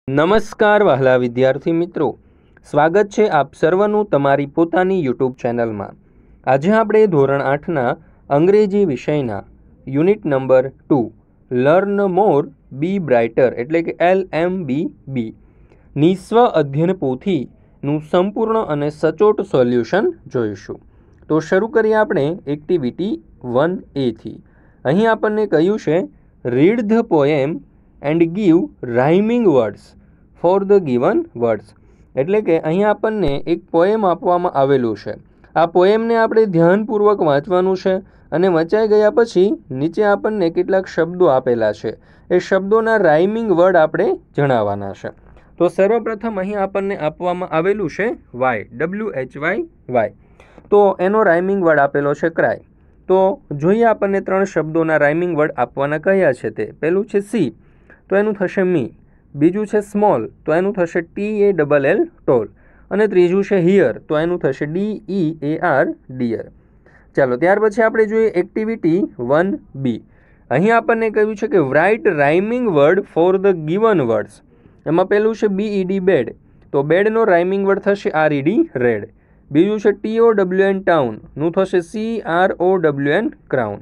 નમસ્કાર વહાલા વિદ્યાર્થી મિત્રો, સ્વાગત છે આપ સર્વનું તમારી પોતાની યુટ્યુબ ચેનલમાં। આજે આપણે ધોરણ 8ના અંગ્રેજી વિષયના યુનિટ નંબર 2 લર્ન મોર બી બ્રાઇટર એટલે કે LMBB ની સ્વ અધ્યયન પોથીનું સંપૂર્ણ અને સચોટ સોલ્યુશન જોઈશું। તો શરૂ કરીએ આપણે એક્ટિવિટી 1A થી। અહીં આપણને કહ્યું છે read the poem and give rhyming words for the given words, એટલે કે અહીં આપણને એક પોએમ આપવામાં આવેલું છે। આ પોએમને આપણે ધ્યાનપૂર્વક વાંચવાનું છે અને વંચાઈ ગયા પછી નીચે આપણને કેટલાક શબ્દો આપેલા છે, એ શબ્દોના રાઇમિંગ વર્ડ આપણે જણાવવાના છે। તો સર્વપ્રથમ અહીં આપણને આપવામાં આવેલું છે વાય, WHY, તો એનો રાઇમિંગ વર્ડ આપેલો છે ક્રાય। તો જોઈએ આપણને ત્રણ શબ્દોના રાઇમિંગ વર્ડ આપવાના કયા છે તે। પહેલું છે સી, તો એનું થશે મી। બીજું છે સ્મોલ, તો એનું થશે TALL ટોલ। અને ત્રીજું છે હિયર, તો એનું થશે DEAR ડિયર। ચાલો ત્યાર પછી આપણે જોઈએ એક્ટિવિટી 1B। અહીં આપણને કહ્યું છે કે write rhyming word for the given words. એમાં પહેલું છે BED બેડ, તો બેડનો રાઇમિંગ વર્ડ થશે RED રેડ। બીજું છે TOWN ટાઉન, નું થશે CROWN ક્રાઉન।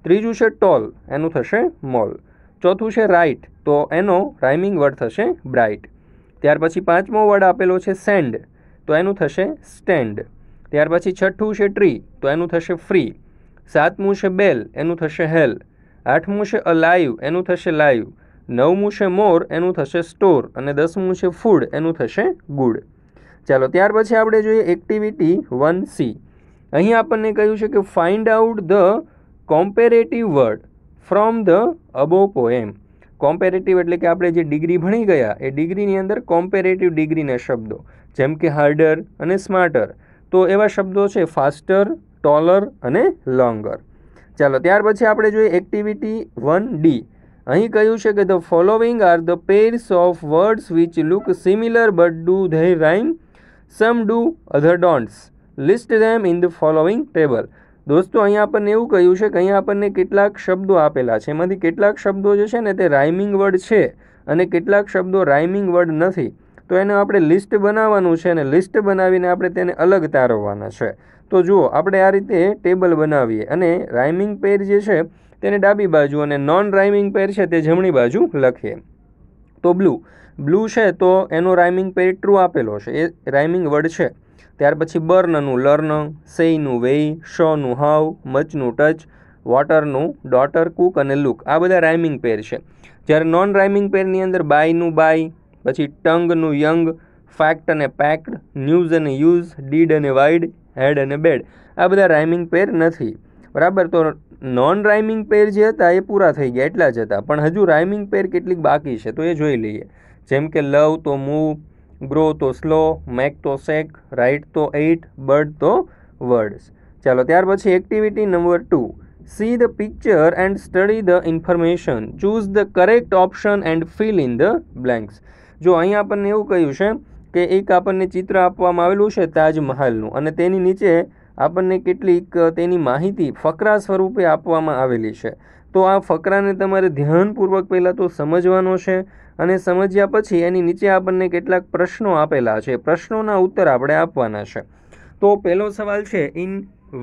ત્રીજું છે ટોલ, એનું થશે મોલ। ચોથું છે રાઇટ, તો એનો રાઇમિંગ વર્ડ થશે બ્રાઇટ। ત્યાર પછી પાંચમો વર્ડ આપેલો છે સેન્ડ, તો એનું થશે સ્ટેન્ડ। ત્યાર પછી છઠ્ઠું છે ટ્રી, તો એનું થશે ફ્રી। સાતમું છે બેલ, એનું થશે હેલ। આઠમું છે અલાઇવ, એનું થશે લાઈવ। નવમું છે મોર, એનું થશે સ્ટોર। અને 10મું છે ફૂડ, એનું થશે ગુડ। ચાલો ત્યાર પછી આપણે જોઈએ એક્ટિવિટી 1C। અહીં આપણને કહ્યું છે કે find out the comparative word from the above poem. Comparative એટલે કે આપણે જે ડિગ્રી ભણી ગયા એ ડિગ્રીની અંદર કોમ્પેરેટિવ ડિગ્રીના શબ્દો, જેમ કે હાર્ડર અને સ્માર્ટર, તો એવા શબ્દો છે ફાસ્ટર, ટોલર અને લોંગર। ચાલો ત્યાર પછી આપણે જોઈએ એક્ટિવિટી 1D। અહીં કહ્યું છે કે the following are the pairs of words which look similar but do they rhyme, some do other don'ts, list them in the following table. દોસ્તો અહીંયા આપણને એવું કહ્યું છે કે અહીંયા આપણને કેટલાક શબ્દો આપેલા છે, એમાંથી કેટલાક શબ્દો જે છે ને તે રાઇમિંગ વર્ડ છે અને કેટલાક શબ્દો રાઇમિંગ વર્ડ નથી। તો એને આપણે લિસ્ટ બનાવવાનું છે અને લિસ્ટ બનાવીને આપણે તેને અલગ તારવવાના છે। તો જુઓ આપણે આ રીતે ટેબલ બનાવીએ અને રાઇમિંગ પેર જે છે તેને ડાબી બાજુ અને નોન રાઇમિંગ પેર છે તે જમણી બાજુ લખીએ। તો બ્લુ છે તો એનો રાઇમિંગ પેર ટ્રુ આપેલો છે, એ રાઇમિંગ વર્ડ છે। ત્યાર પછી બર્નનું લર્ન, સેયનું વેઈ, શોનું હાવ, મચનું ટચ, વોટરનું ડોટર, કુક અને લુક, આ બધા રાઇમિંગ પેર છે। જ્યારે નોન રાઇમિંગ પેરની અંદર બાયનું બાય, પછી ટંગનું યંગ, ફેક્ટ અને પેક્ડ, ન્યૂઝ અને યુઝ, ડીડ અને વાઇડ, હેડ અને બેડ, આ બધા રાઇમિંગ પેર નથી, બરાબર। તો નોન રાઇમિંગ પેર જે હતા એ પૂરા થઈ ગયા એટલા જ હતા, પણ હજુ રાઇમિંગ પેર કેટલીક બાકી છે તો એ જોઈ લઈએ। જેમ કે લવ તો મૂવ, ગ્રો તો સ્લો, મેક તો સેક, રાઇટ તો એઇટ, બર્ડ તો વર્ડ્સ। ચાલો ત્યાર પછી activity number 2। See the picture and study the information, choose the correct option and fill in the blanks. જો અહીં આપણને એવું કહ્યું છે કે એક આપણને ચિત્ર આપવામાં આવેલું છે તાજમહાલનું અને તેની નીચે આપણને કેટલીક તેની માહિતી ફકરા સ્વરૂપે આપવામાં આવેલી છે। તો આ ફકરાને તમારે ધ્યાનપૂર્વક પહેલાં તો સમજવાનો છે અને સમજ્યા પછી એની નીચે આપણને કેટલાક પ્રશ્નો આપેલા છે, પ્રશ્નોના ઉત્તર આપણે આપવાના છે। તો પહેલો સવાલ છે in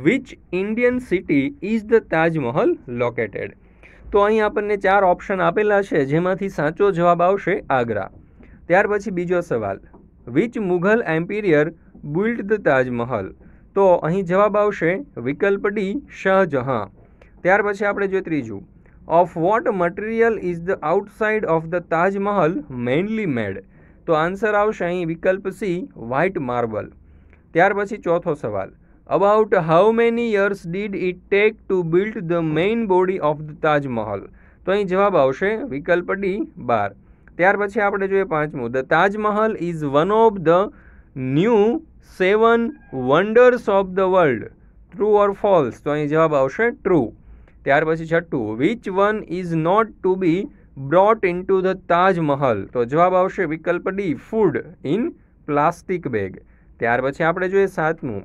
which Indian city is the Taj Mahal located. તો અહીં આપણને 4 ઓપ્શન આપેલા છે જેમાંથી સાચો જવાબ આવશે આગ્રા। ત્યાર પછી બીજો સવાલ, which Mughal emperor built the Taj Mahal. તો અહીં જવાબ આવશે વિકલ્પ ડી શાહજહાં। ત્યાર પછી આપણે જોઈએ ત્રીજું, of what material is the outside of the Taj Mahal mainly made. તો આન્સર આવશે અહીં વિકલ્પ સી વ્હાઇટ માર્બલ। ત્યાર પછી ચોથો સવાલ, about how many years did it take two build the main body of the Taj Mahal. તો અહીં જવાબ આવશે વિકલ્પ ડી 12। ત્યાર પછી આપણે જોઈએ પાંચમું, the Taj Mahal is one of the new 7 wonders of the world, true or false. તો અહીં જવાબ આવશે ટ્રુ। ત્યાર પછી છઠ્ઠું, which one is not to be brought in to the Taj Mahal. તો જવાબ આવશે વિકલ્પ D food in plastic bag. ત્યાર પછી આપણે જોઈએ સાતમું,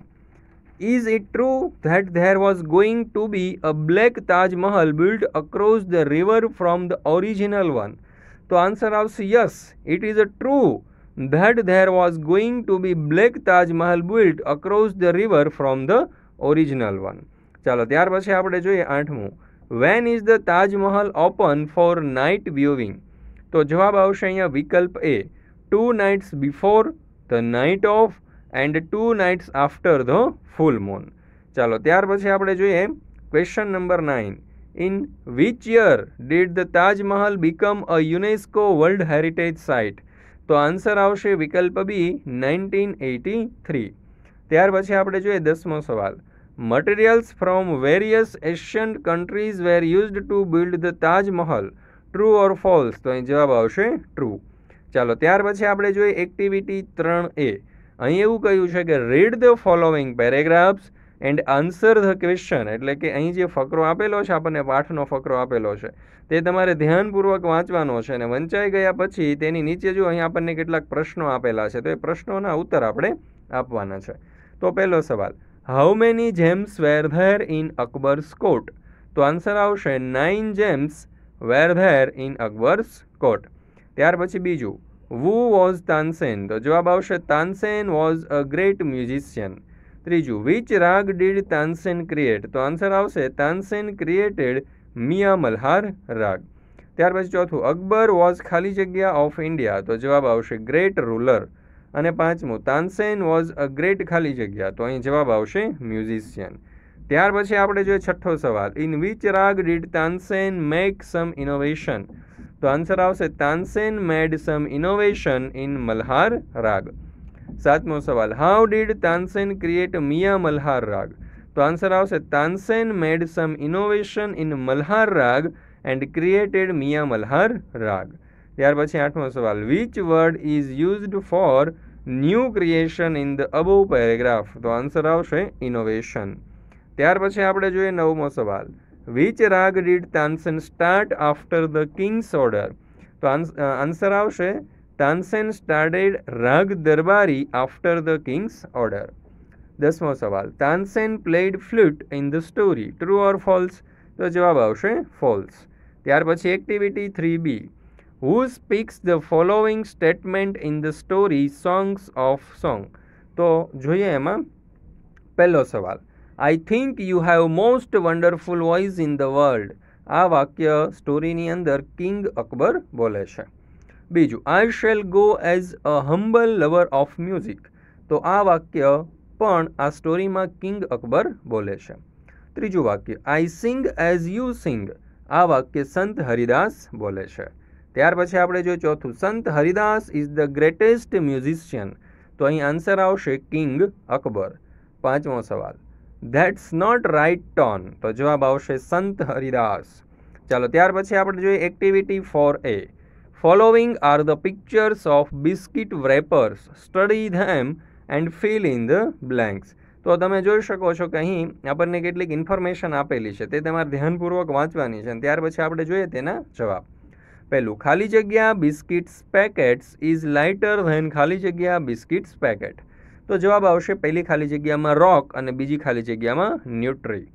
is it true that there was going to be a black Taj Mahal built across the river from the original one. તો આન્સર આવશે yes, it is a true that there was going to be black Taj Mahal built across the river from the original one. ચાલો ત્યાર પછી આપણે જોઈએ 8મું. When is the Taj Mahal open for night viewing? તો જવાબ આવશે અહીંયા વિકલ્પ A, 2 nights before the night of and 2 nights after the full moon. ચાલો ત્યાર પછી આપણે જોઈએ question number 9. In which year did the Taj Mahal become a UNESCO World Heritage Site? તો આન્સર આવશે વિકલ્પ બી, 1983. ત્યાર પછી આપણે જોઈએ 10મો સવાલ. Materials from various Asian countries were used to build the Taj Mahal, true or false? તો અહીં જવાબ આવશે ટ્રુ. ચાલો ત્યાર પછી આપણે જોઈએ એક્ટિવિટી 3A. અહીં એવું કહ્યું છે કે read the following paragraphs and answer the question, એટલે કે અહીં જે ફકરો આપેલો છે, આપણને પાઠનો ફકરો આપેલો છે, તે તમારે ધ્યાનપૂર્વક વાંચવાનો છે અને વંચાઈ ગયા પછી તેની નીચે જો અહીં આપણને કેટલાક પ્રશ્નો આપેલા છે, તો એ પ્રશ્નોના ઉત્તર આપણે આપવાના છે. તો પહેલો સવાલ, how many gems were there in Akbar's court? તો આન્સર આવશે 9 gems were there in Akbar's court. ત્યાર પછી બીજું, વુ વોઝ તાનસેન? તો જવાબ આવશે Tansen was a great musician. ત્રીજું, which raga did Tansen create? તો આન્સર આવશે તાનસેન ક્રિએટેડ મિયા મલ્હાર રાગ. ત્યાર પછી ચોથું, અકબર વોઝ ખાલી જગ્યા ઓફ ઇન્ડિયા? તો જવાબ આવશે ગ્રેટ રૂલર. અને પાંચમું, તાનસેન વોઝ અ ગ્રેટ ખાલી જગ્યા? તો અહીં જવાબ આવશે મ્યુઝિશિયન. ત્યાર પછી આપણે જોઈએ છઠ્ઠો સવાલ, in which raga did Tansen make some innovation? તો આન્સર આવશે Tansen made some innovation in Malhar raga. સાતમો સવાલ, how did Tansen create Miya Malhar raga? તો આન્સર આવશે Tansen made some innovation in Malhar raga and created મિયા મલ્હાર રાગ. ત્યાર પછી આઠમો સવાલ, which word is used for new creation in the above paragraph? તો આન્સર આવશે ઇનોવેશન. ત્યાર પછી આપણે જોઈએ નવમો સવાલ, which raga did Tansen start after the king's order? તો આન્સર આવશે તાનસેન સ્ટાર્ટેડ રાગ દરબારી આફ્ટર ધ કિંગ્સ ઓર્ડર. 10મો સવાલ, Tansen played flute in the story, true or false? તો જવાબ આવશે ફોલ્સ. ત્યાર પછી activity 3B. Who speaks the following statement in the story songs of song? તો જોઈએ એમાં પહેલો સવાલ, I think you have most wonderful voice in the world. આ વાક્ય સ્ટોરીની અંદર કિંગ અકબર બોલે છે. બીજું, આઈ shell go as a humble lover of music. તો આ વાક્ય પણ આ સ્ટોરીમાં કિંગ અકબર બોલે છે. ત્રીજું વાક્ય, આઈ સિંગ એઝ યુ સિંગ. આ વાક્ય સંત હરિદાસ બોલે છે. ત્યાર પછી આપણે જોઈએ ચોથું, સંત Haridas is the greatest musician. તો અહીં આન્સર આવશે કિંગ અકબર. પાંચમો સવાલ, ધેટ્સ નોટ રાઇટ ટોન. તો જવાબ આવશે સંત હરિદાસ. ચાલો ત્યાર પછી આપણે જોઈએ activity 4A. Following are the pictures of biscuit wrappers, study them and fill in the blanks. તો તમે જોઈ શકો છો કે અહીં આપણને કેટલીક ઇન્ફોર્મેશન આપેલી છે, તે તમારે ધ્યાનપૂર્વક વાંચવાની છે અને ત્યાર પછી આપણે જોઈએ તેના જવાબ. પહેલું, ખાલી જગ્યા biscuits packets is lighter than ખાલી જગ્યા બિસ્કિટ્સ પેકેટ. તો જવાબ આવશે પહેલી ખાલી જગ્યામાં રોક અને બીજી ખાલી જગ્યામાં ન્યુટ્રી.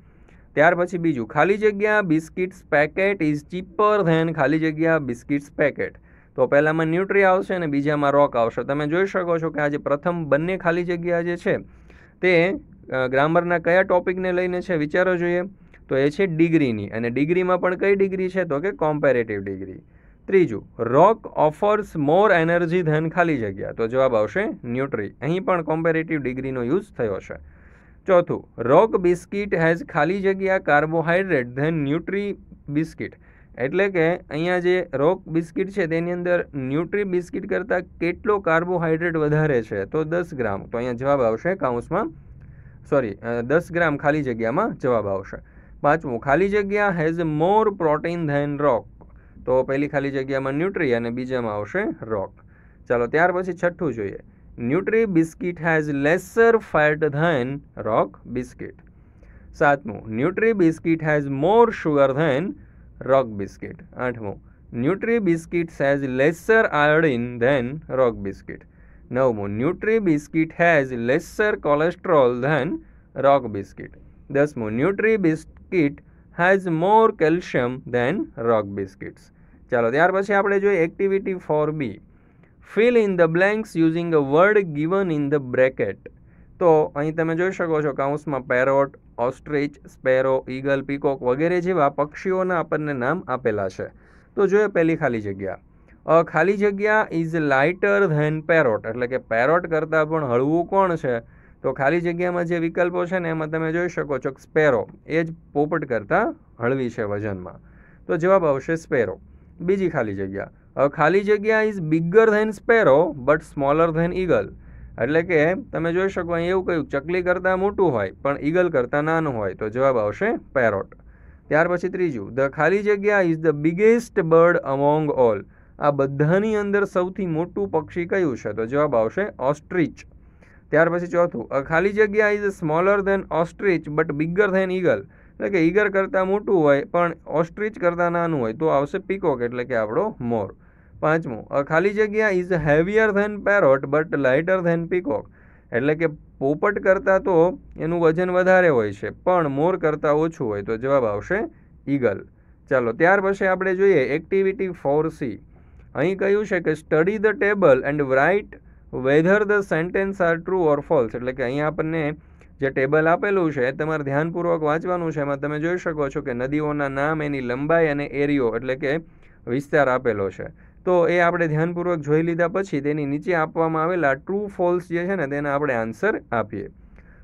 ત્યાર પછી બીજું, ખાલી જગ્યા biscuits packet is cheaper than ખાલી જગ્યા બિસ્કિટ્સ પેકેટ. તો પહેલામાં ન્યુટ્રી આવશે અને બીજામાં રોક આવશે. તમે જોઈ શકો છો કે આ જે પ્રથમ બંને ખાલી જગ્યા જે છે તે ગ્રામરના કયા ટોપિકને લઈને છે વિચારો જોઈએ. તો એ છે ડિગ્રીની, અને ડિગ્રીમાં પણ કઈ ડિગ્રી છે તો કે કોમ્પેરેટિવ ડિગ્રી. ત્રીજું, રોક ઓફર્સ મોર એનર્જી ધેન ખાલી જગ્યા. તો જવાબ આવશે ન્યુટ્રી. અહીં પણ કોમ્પેરેટિવ ડિગ્રીનો યુઝ થયો છે. ચોથું, રોક બિસ્કિટ હેઝ ખાલી જગ્યા કાર્બોહાઈડ્રેટ ધેન ન્યુટ્રી બિસ્કિટ. એટલે કે અહીંયા જે રોક બિસ્કિટ છે તેની અંદર ન્યુટ્રી બિસ્કિટ કરતાં કેટલો કાર્બોહાઈડ્રેટ વધારે છે? તો 10 ગ્રામ. તો અહીંયા જવાબ આવશે કૌંસમાં 10 ગ્રામ ખાલી જગ્યામાં જવાબ આવશે. પાંચમું, ખાલી જગ્યા હેઝ મોર પ્રોટીન ધેન રોક. તો પહેલી ખાલી જગ્યામાં ન્યુટ્રી અને બીજામાં આવશે રોક. ચાલો ત્યાર પછી છઠ્ઠું જોઈએ, Nutri biscuit has lesser fat than rock biscuit. સાતમું, Nutri biscuit has more sugar than rock biscuit. આઠમું, Nutri biscuit has lesser iodine than rock biscuit. નવમું, Nutri biscuit has lesser cholesterol than rock biscuit. દસમું, Nutri biscuit has more calcium than rock biscuits. ચાલો ત્યાર પછી આપણે જોઈએ activity 4B, fill in the blanks using a word given in the bracket. તો અહીં તમે જોઈ શકો છો કૌંસમાં પેરોટ, ઓસ્ટ્રિચ, સ્પેરો, ઈગલ, પીકોક વગેરે જેવા પક્ષીઓના આપણને નામ આપેલા છે. તો જોઈએ પહેલી ખાલી જગ્યા. ખાલી જગ્યા ઇઝ લાઇટર ધેન પેરોટ, એટલે કે પેરોટ કરતાં પણ હળવું કોણ છે? તો ખાલી જગ્યામાં જે વિકલ્પો છે ને એમાં તમે જોઈ શકો છો કે સ્પેરો એ જ પોપટ કરતાં હળવી છે વજનમાં. તો જવાબ આવશે સ્પેરો. બીજી ખાલી જગ્યા, ખાલી જગ્યા is bigger than sparrow but smaller than eagle, એટલે કે તમે જોઈ શકો અહીં એવું કહ્યું ચકલી કરતાં મોટું હોય પણ ઈગલ કરતાં નાનું હોય. તો જવાબ આવશે પેરોટ. ત્યાર પછી ત્રીજું, ધ ખાલી જગ્યા is the biggest bird among all, આ બધાની અંદર સૌથી મોટું પક્ષી કયું છે? તો જવાબ આવશે ઓસ્ટ્રિચ. ત્યાર પછી ચોથું, ખાલી જગ્યા is smaller than ostrich but bigger than eagle, એટલે કે ઈગર કરતાં મોટું હોય પણ ઓસ્ટ્રિચ કરતાં નાનું હોય. તો આવશે પીકોક, એટલે કે આપણો મોર. પાંચમું, ખાલી જગ્યા is heavier than parrot but lighter than peacock, એટલે કે પોપટ કરતાં તો એનું વજન વધારે હોય છે પણ મોર કરતાં ઓછું હોય. તો જવાબ આવશે ઈગલ. ચાલો ત્યાર પછી આપણે જોઈએ એક્ટિવિટી 4C. અહીં કહ્યું છે કે study the table and write whether the sentence are true or false, એટલે કે અહીંયા આપણને જે ટેબલ આપેલું છે એ તમારે ધ્યાનપૂર્વક વાંચવાનું છે. એમાં તમે જોઈ શકો છો કે નદીઓના નામ, એની લંબાઈ અને એરિયો એટલે કે વિસ્તાર આપેલો છે. તો એ આપણે ધ્યાનપૂર્વક જોઈ લીધા પછી તેની નીચે આપવામાં આવેલા ટ્રુ ફોલ્સ જે છે ને તેના આપણે આન્સર આપીએ.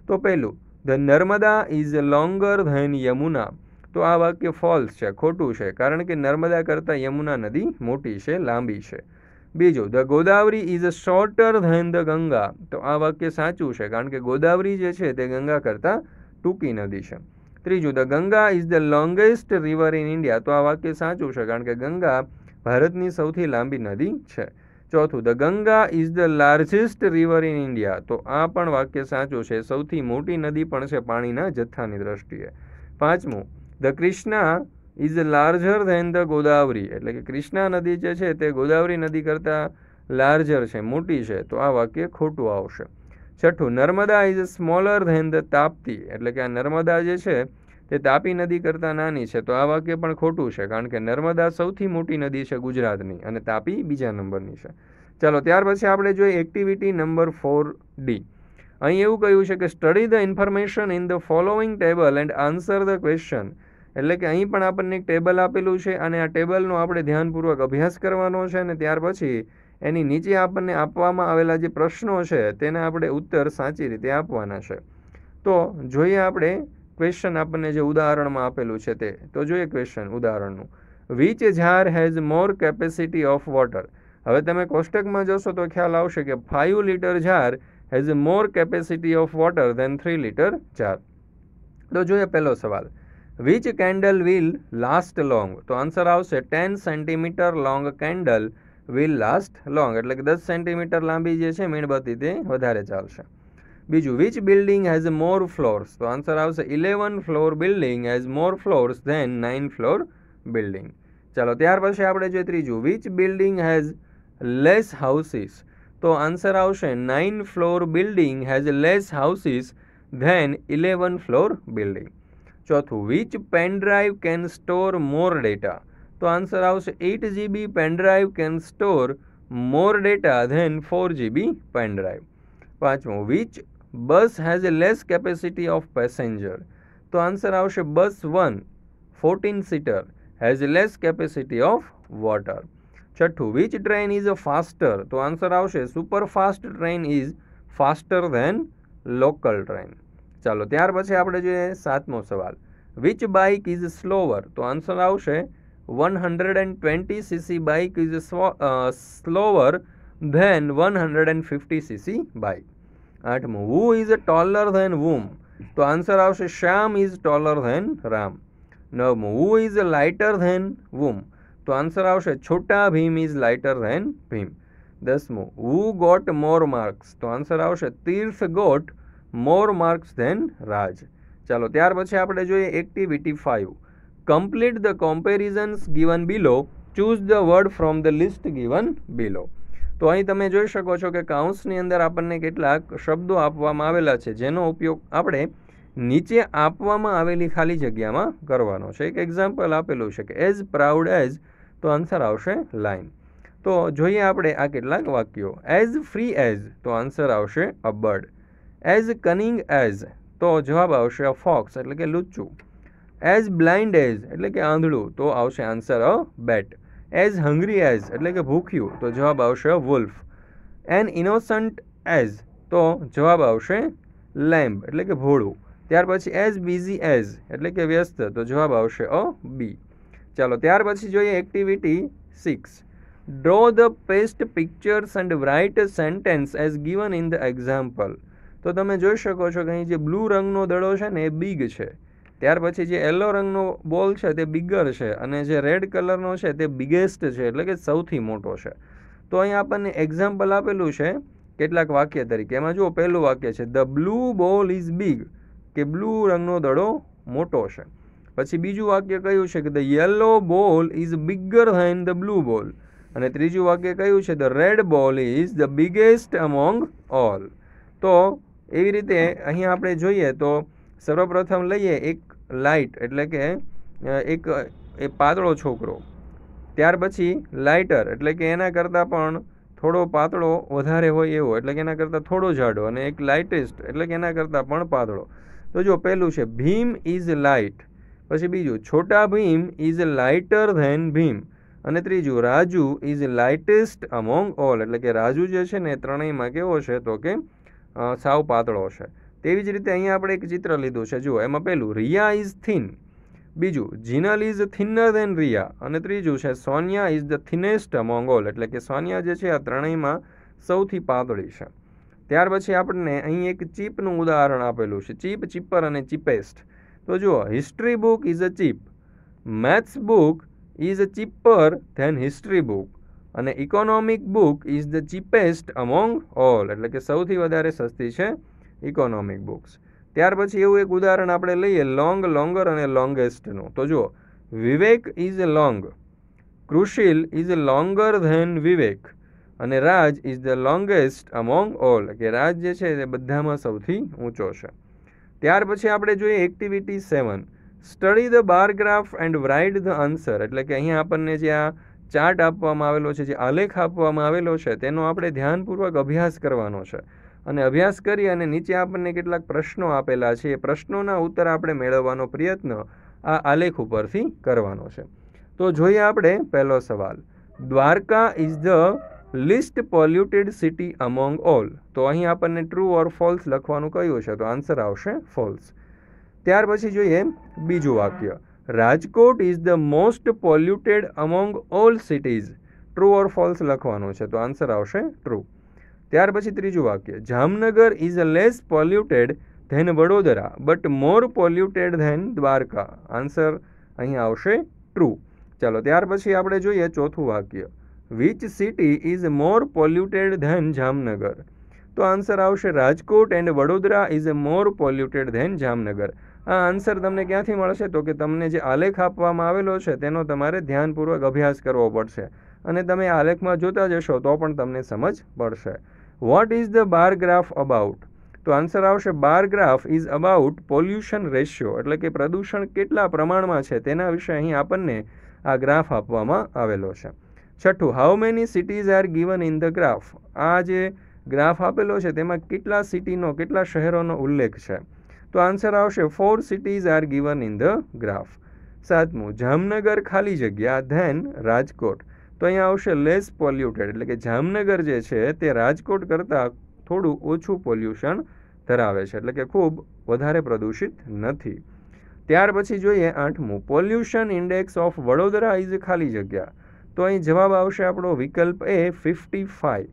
તો પહેલું, the Narmada is longer than Yamuna, તો આ વાક્ય ફોલ્સ છે, ખોટું છે, કારણ કે નર્મદા કરતાં યમુના નદી મોટી છે, લાંબી છે. બીજું, the Godavari is shorter than the Ganga, તો આ વાક્ય સાચું છે, કારણ કે ગોદાવરી જે છે તે ગંગા કરતાં ટૂંકી નદી છે. ત્રીજું, the Ganga is the longest river in India, તો આ વાક્ય સાચું છે, કારણ કે ગંગા ભારતની સૌથી લાંબી નદી છે. ચોથું, the Ganga is the largest river in India, તો આ પણ વાક્ય સાચું છે, સૌથી મોટી નદી પણ છે પાણીના જથ્થાની દ્રષ્ટિએ. પાંચમું, the Krishna is larger than the Godavari, એટલે કે કૃષ્ણા નદી જે છે તે ગોદાવરી નદી કરતાં લાર્જર છે, મોટી છે. તો આ વાક્ય ખોટું આવશે. છઠ્ઠું, Narmada is smaller than the Tapti, એટલે કે આ નર્મદા જે છે તે તાપી નદી કરતાં નાની છે. તો આ વાક્ય પણ ખોટું છે, કારણ કે નર્મદા સૌથી મોટી નદી છે ગુજરાતની અને તાપી બીજા નંબરની છે. ચાલો ત્યાર પછી આપણે જોઈએ એક્ટિવિટી નંબર 4D. અહીં એવું કહ્યું છે કે study the information in the following table and answer the question, એટલે કે અહીં પણ આપણને એક ટેબલ આપેલું છે અને આ ટેબલનો આપણે ધ્યાનપૂર્વક અભ્યાસ કરવાનો છે અને ત્યાર પછી એની નીચે આપણને આપવામાં આવેલા જે પ્રશ્નો છે તેના આપણે ઉત્તર સાચી રીતે આપવાના છે. તો જોઈએ આપણે ક્વેશ્ચન આપણને જે ઉદાહરણમાં આપેલું છે તે. તો જોઈએ ક્વેશ્ચન ઉદાહરણનું. Which jar has more capacity of water, હવે તમે કોષ્ટકમાં જોશો તો ખ્યાલ આવશે કે 5 litre jar has more capacity of water than 3 litre jar. તો જોઈએ પહેલો સવાલ, which candle will last long, તો આન્સર આવશે 10 centimetre long candle will last long, એટલે કે 10 સેન્ટીમીટર લાંબી જે છે મીણબત્તી તે વધારે ચાલશે. બીજું, which building has more floors, તો આન્સર આવશે 11 floor building has more floors than 9 floor building. ચાલો ત્યાર પછી આપણે જોઈએ ત્રીજું, which building has less houses, તો આન્સર આવશે 9 floor building has less houses than 11 floor building. ચોથું, which pen drive can store more data, તો આન્સર આવશે 8 GB pen drive can store more data than 4 GB pen drive. પાંચમું, which bus has a less capacity of passenger, તો answer આવશે bus 1 14 seater has less capacity of water. છઠ્ઠું, which train is a faster, તો answer આવશે superfast train is faster than local train. ચાલો ત્યાર પછી આપણે જોઈએ સાતમો સવાલ, વિચ બાઇક ઇઝ સ્લોવર, તો આન્સર આવશે 120cc bike is slower than 150cc bike. આઠમું, who is taller than whom, તો આન્સર આવશે Shyam is taller than Ram. નવમું, who is lighter than whom, તો આન્સર આવશે Chhota Bheem is lighter than Bheem. 10મું, હુ ગોટ મોર માર્ક્સ, તો આન્સર આવશે Tirth got more marks than Raj. ચાલો ત્યાર પછી આપણે જોઈએ activity 5. Complete the comparisons given below, choose the word from the list given below. તો અહીં તમે જોઈ શકો છો કે કાઉન્સની અંદર આપણને કેટલાક શબ્દો આપવામાં આવેલા છે જેનો ઉપયોગ આપણે નીચે આપવામાં આવેલી ખાલી જગ્યામાં કરવાનો છે. એક એક્ઝામ્પલ આપેલું છે કે એઝ પ્રાઉડ એઝ તો આન્સર આવશે લાઇન. તો જોઈએ આપણે આ કેટલાક વાક્યો. એઝ ફ્રી એઝ, તો આન્સર આવશે અ બર્ડ. એઝ કનિંગ એઝ, તો જવાબ આવશે અ ફોક્સ, એટલે કે લુચ્ચું. એઝ બ્લાઇન્ડ એઝ, એટલે કે આંધળું, તો આવશે આન્સર અ બેટ. એઝ હંગ્રી એઝ, એટલે કે ભૂખ્યું, તો જવાબ આવશે અ વુલ્ફ. એન ઇનોસન્ટ એઝ, તો જવાબ આવશે લેમ્બ, એટલે કે ભોળું. ત્યાર પછી એઝ બિઝી એઝ, એટલે કે વ્યસ્ત, તો જવાબ આવશે અ બી. ચાલો ત્યાર પછી જોઈએ activity 6. Draw the paste pictures and write a sentence as given in the example. તો તમે જોઈ શકો છો કે અહીં જે બ્લુ રંગનો દડો છે ને એ બિગ છે. ત્યાર પછી જે યલો રંગનો બોલ છે તે બિગર છે, અને જે રેડ કલરનો છે તે બિગેસ્ટ છે, એટલે કે સૌથી મોટો છે. તો અહીં આપણને એક્ઝામ્પલ આપેલું છે કેટલાક વાક્ય તરીકે. એમાં જુઓ, પહેલું વાક્ય છે the blue ball is big, કે બ્લુ રંગનો દડો મોટો છે. પછી બીજું વાક્ય કયું છે કે the yellow ball is bigger than the blue ball. અને ત્રીજું વાક્ય કયું છે the red ball is the biggest among all. તો એવી રીતે અહીંયા આપણે જોઈએ તો સર્વપ્રથમ લઈએ એક લાઇટ, એટલે કે એક પાતળો છોકરો. ત્યાર પછી લાઇટર, એટલે કે એના કરતાં પણ થોડો પાતળો વધારે હોય એવો, એટલે કે એના કરતાં થોડો જાડો. અને એક લાઇટેસ્ટ, એટલે કે એના કરતાં પણ પાતળો. તો જો પહેલું છે ભીમ ઇઝ લાઇટ. પછી બીજું Chhota Bheem is lighter than Bheem. અને ત્રીજું Raju is lightest among all, એટલે કે રાજુ જે છે ને એ ત્રણેયમાં કેવો છે તો કે સાવ પાતળો છે. તેવી જ રીતે અહીંયા આપણે એક ચિત્ર લીધું છે. જુઓ, એમાં પહેલું રિયા ઇઝ થિન, બીજું Jinal is thinner than Riya, અને ત્રીજું છે Sonia is the thinnest among all, એટલે કે સોનિયા જે છે આ ત્રણેયમાં સૌથી પાતળી છે. ત્યાર પછી આપણને અહીં એક ચીપનું ઉદાહરણ આપેલું છે, ચીપ, ચીપર અને ચીપેસ્ટ. તો જુઓ, history book is a cheap, maths book is a cheaper than history book, અને economic book is the cheapest among all, એટલે કે સૌથી વધારે સસ્તી છે ઇકોનોમિક બુક્સ. ત્યાર પછી એવું એક ઉદાહરણ આપણે લઈએ લોંગ, લોંગર અને લોંગેસ્ટનું. તો જુઓ, Vivek is long, Krushil is longer than Vivek, અને Raj is the longest among all, કે રાજ જે છે તે બધામાં સૌથી ઊંચો છે. ત્યાર પછી આપણે જોઈએ activity 7. Study the bar graph and write the answer, એટલે કે અહીંયા આપણને જે આ ચાર્ટ આપવામાં આવેલો છે, જે આલેખ આપવામાં આવેલો છે, તેનો આપણે ધ્યાનપૂર્વક અભ્યાસ કરવાનો છે. અને અભ્યાસ કરી અને નીચે આપણને કેટલાક પ્રશ્નો આપેલા છે, એ પ્રશ્નોના ઉત્તર આપણે મેળવવાનો પ્રયત્ન આ આલેખ ઉપરથી કરવાનો છે. તો જોઈએ આપણે પહેલો સવાલ. Dwarka is the list polluted city among all. તો અહીં આપણને ટ્રુ ઓર ફોલ્સ લખવાનું કહ્યું છે, તો આન્સર આવશે ફોલ્સ. ત્યાર પછી જોઈએ બીજું વાક્ય. Rajkot is the most polluted among all cities. True or false લખવાનું છે, તો આન્સર આવશે ટ્રુ. ત્યાર પછી ત્રીજું વાક્ય. Jamnagar is less polluted than Vadodara but more polluted than Dwarka. Answer અહીં આવશે ટ્રુ. ચાલો ત્યાર પછી આપણે જોઈએ ચોથું વાક્ય. Which city is more polluted than Jamnagar. તો આન્સર આવશે Rajkot and Vadodara is more polluted than Jamnagar. આ આન્સર તમને ક્યાંથી મળશે તો કે તમને જે આલેખ આપવામાં આવેલો છે તેનો તમારે ધ્યાનપૂર્વક અભ્યાસ કરવો પડશે, અને તમે આલેખમાં જોતા જશો તો પણ તમને સમજ પડશે. Vote is the bar graph about. તો આન્સર આવશે bar graph is about pollution ratio, એટલે કે પ્રદૂષણ કેટલા પ્રમાણમાં છે તેના વિશે અહીં આપણને આ ગ્રાફ આપવામાં આવેલો છે. છઠ્ઠું, how many cities R given in the graph. આ જે ગ્રાફ આપેલો છે તેમાં કેટલા સિટીનો, કેટલા શહેરોનો ઉલ્લેખ છે, તો આન્સર આવશે 4 cities R given in the graph. સાતમું, જામનગર ખાલી જગ્યા ધેન રાજકોટ. તો અહીંયા આવશે લેસ પોલ્યુટેડ, એટલે કે જામનગર જે છે તે રાજકોટ કરતાં થોડું ઓછું પોલ્યુશન ધરાવે છે, એટલે કે ખૂબ વધારે પ્રદૂષિત નથી. ત્યાર પછી જોઈએ આઠમું, pollution index of Vadodara is ખાલી જગ્યા. તો અહીં જવાબ આવશે આપણો વિકલ્પ એ 55.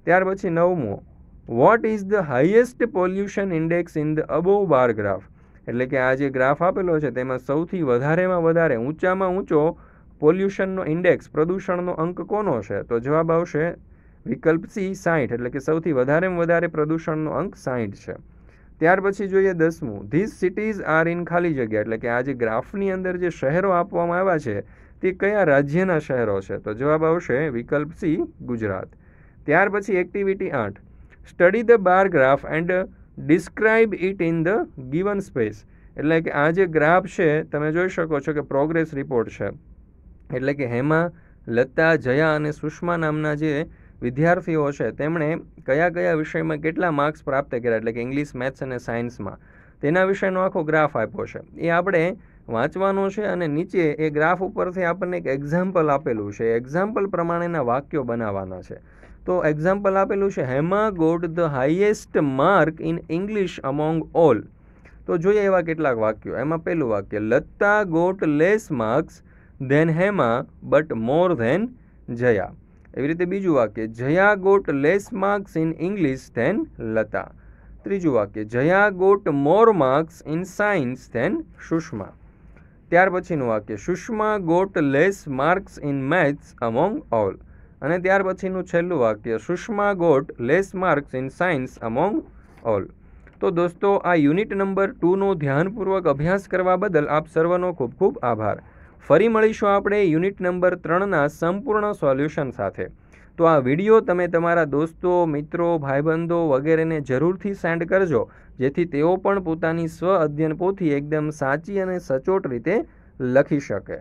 ત્યાર પછી નવમું, what is the highest pollution index in the above bar graph. એટલે કે આ જે ગ્રાફ આપેલો છે તેમાં સૌથી વધારેમાં વધારે ઊંચામાં ઊંચો પોલ્યુશનનો ઇન્ડેક્સ, પ્રદૂષણનો અંક કોનો છે, તો જવાબ આવશે વિકલ્પ સી 60, એટલે કે સૌથી વધારેમાં વધારે પ્રદૂષણનો અંક 60 છે. ત્યાર પછી જોઈએ 10મું, ધીસ સિટીઝ આર ઇન ખાલી જગ્યા. એટલે કે આ જે ગ્રાફની અંદર જે શહેરો આપવામાં આવ્યા છે તે કયા રાજ્યના શહેરો છે, તો જવાબ આવશે વિકલ્પ સી ગુજરાત. ત્યાર પછી activity 8. Study the bar graph and describe it in the given space. એટલે કે આ જે ગ્રાફ છે તમે જોઈ શકો છો કે પ્રોગ્રેસ રિપોર્ટ છે, એટલે કે એમાં લતા, જયા અને સુષ્મા નામના જે વિદ્યાર્થીઓ છે તેમણે કયા કયા વિષયમાં કેટલા માર્ક્સ પ્રાપ્ત કર્યા, એટલે કે ઇંગ્લિશ, મેથ્સ અને સાયન્સમાં, તેના વિષયનો આખો ગ્રાફ આપ્યો છે. એ આપણે વાંચવાનો છે અને નીચે એ ગ્રાફ ઉપરથી આપણને એક એક્ઝામ્પલ આપેલું છે. એક્ઝામ્પલ પ્રમાણેના વાક્યો બનાવવાના છે. તો એક્ઝામ્પલ આપેલું છે, Hema got the highest mark in English among all. તો જોઈએ એવા કેટલાક વાક્યો. એમાં પહેલું વાક્ય, Lata got less marks than Hema but more than Jaya. એવી રીતે બીજું વાક્ય, Jaya got less marks in English than Lata. ત્રીજું વાક્ય, Jaya got more marks in science than Sushma. ત્યાર પછીનું વાક્ય, Sushma got less marks in maths among all. અને ત્યાર પછીનું છેલ્લું વાક્ય, Sushma got less marks in science among all. તો દોસ્તો, આ યુનિટ નંબર 2નો ધ્યાનપૂર્વક અભ્યાસ કરવા બદલ આપ સર્વનો ખૂબ ખૂબ આભાર. ફરી મળીશું આપણે યુનિટ નંબર 3ના સંપૂર્ણ સોલ્યુશન સાથે. તો આ વિડીયો તમે તમારા દોસ્તો, મિત્રો, ભાઈબંધો વગેરેને જરૂરથી સેન્ડ કરજો, જેથી તેઓ પણ પોતાની સ્વ અધ્યયન પોથી એકદમ સાચી અને સચોટ રીતે લખી શકે.